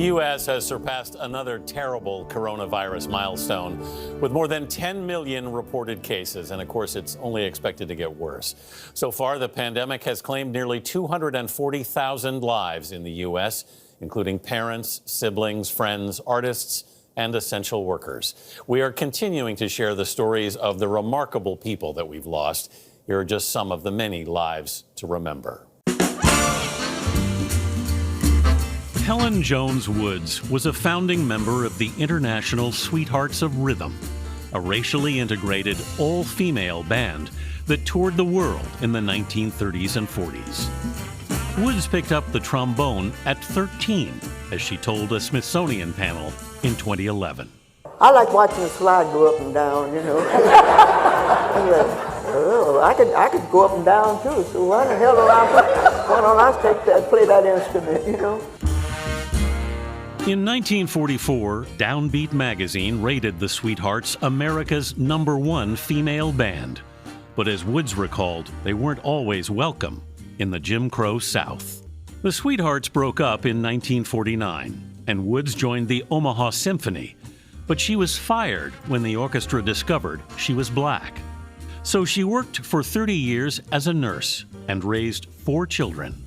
U.S. has surpassed another terrible coronavirus milestone with more than 10 million reported cases. And of course, it's only expected to get worse. So far, the pandemic has claimed nearly 240,000 lives in the U.S., including parents, siblings, friends, artists, and essential workers. We are continuing to share the stories of the remarkable people that we've lost. Here are just some of the many lives to remember. Helen Jones Woods was a founding member of the International Sweethearts of Rhythm, a racially integrated all-female band that toured the world in the 1930s and 40s. Woods picked up the trombone at 13, as she told a Smithsonian panel in 2011. I like watching the slide go up and down, you know. Oh, I could go up and down too, so why the hell don't I play that instrument, you know? In 1944, Downbeat magazine rated the Sweethearts America's #1 female band. But as Woods recalled, they weren't always welcome in the Jim Crow South. The Sweethearts broke up in 1949, and Woods joined the Omaha Symphony. But she was fired when the orchestra discovered she was black. So she worked for 30 years as a nurse and raised 4 children.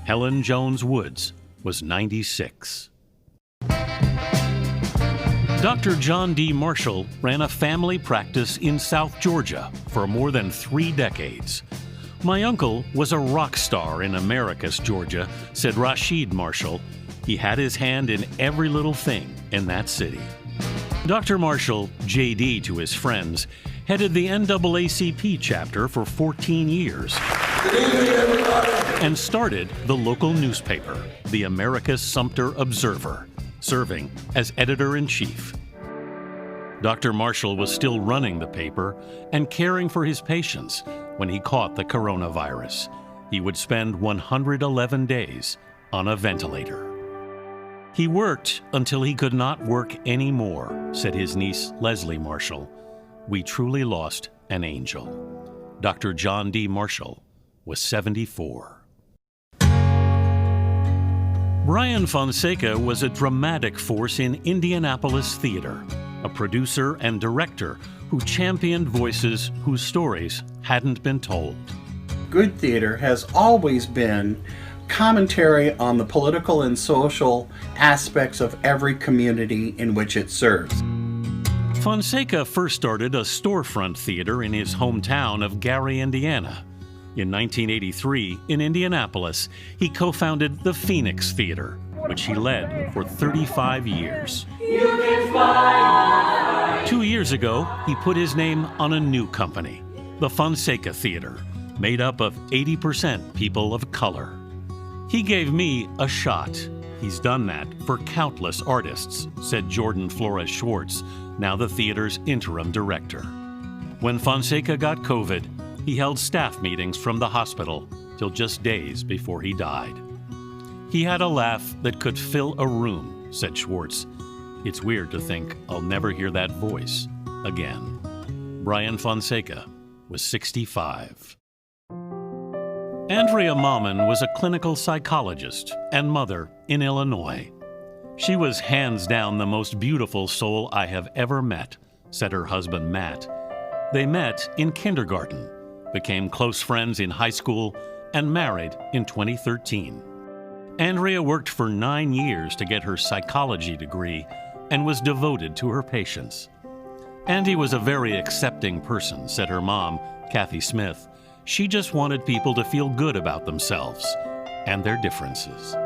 Helen Jones Woods was 96. Dr. John D. Marshall ran a family practice in South Georgia for more than 3 decades. My uncle was a rock star in Americus, Georgia, said Rashid Marshall. He had his hand in every little thing in that city. Dr. Marshall, JD to his friends, headed the NAACP chapter for 14 years. Good evening, everybody. And started the local newspaper, the Americus Sumter Observer, serving as editor-in-chief. Dr. Marshall was still running the paper and caring for his patients when he caught the coronavirus. He would spend 111 days on a ventilator. He worked until he could not work anymore, said his niece Leslie Marshall. We truly lost an angel. Dr. John D. Marshall was 74. Brian Fonseca was a dramatic force in Indianapolis theater, a producer and director who championed voices whose stories hadn't been told. Good theater has always been commentary on the political and social aspects of every community in which it serves. Fonseca first started a storefront theater in his hometown of Gary, Indiana. In 1983, in Indianapolis, he co-founded the Phoenix Theater, which he led for 35 years. 2 years he put his name on a new company, the Fonseca Theater, made up of 80% people of color. He gave me a shot. He's done that for countless artists, said Jordan Flores Schwartz, now the theater's interim director. When Fonseca got COVID, he held staff meetings from the hospital till just days before he died. He had a laugh that could fill a room, said Schwartz. It's weird to think I'll never hear that voice again. Brian Fonseca was 65. Andrea Mahmann was a clinical psychologist and mother in Illinois. She was hands down the most beautiful soul I have ever met, said her husband Matt. They met in kindergarten, became close friends in high school, and married in 2013. Andrea worked for 9 years to get her psychology degree and was devoted to her patients. Andy was a very accepting person, said her mom, Kathy Smith. She just wanted people to feel good about themselves and their differences.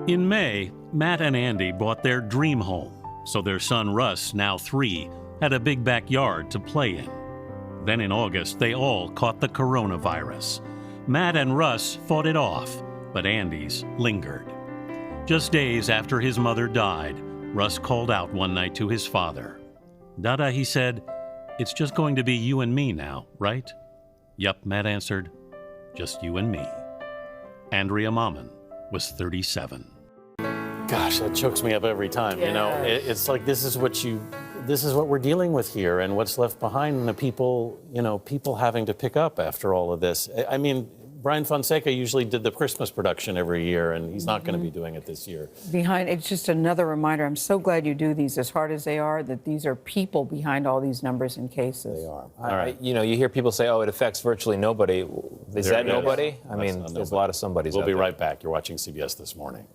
In May, Matt and Andy bought their dream home, so their son Russ, now 3, had a big backyard to play in. Then in August, they all caught the coronavirus. Matt and Russ fought it off, but Andy's lingered. Just days after his mother died, Russ called out one night to his father. "Dada," he said, "it's just going to be you and me now, right?" "Yup," Matt answered, "just you and me." Andrea Mahmann was 37. Gosh, that chokes me up every time. Yeah. You know, it's like this is what we're dealing with here, and what's left behind, and the people, people having to pick up after all of this. I mean, Brian Fonseca usually did the Christmas production every year, and he's not going to be doing it this year. It's just another reminder. I'm so glad you do these, as hard as they are, that these are people behind all these numbers and cases. They are. All right. You know, you hear people say, oh, it affects virtually nobody. Is that nobody? I mean, there's a lot of somebodies We'll out be there. right back. You're watching CBS This Morning.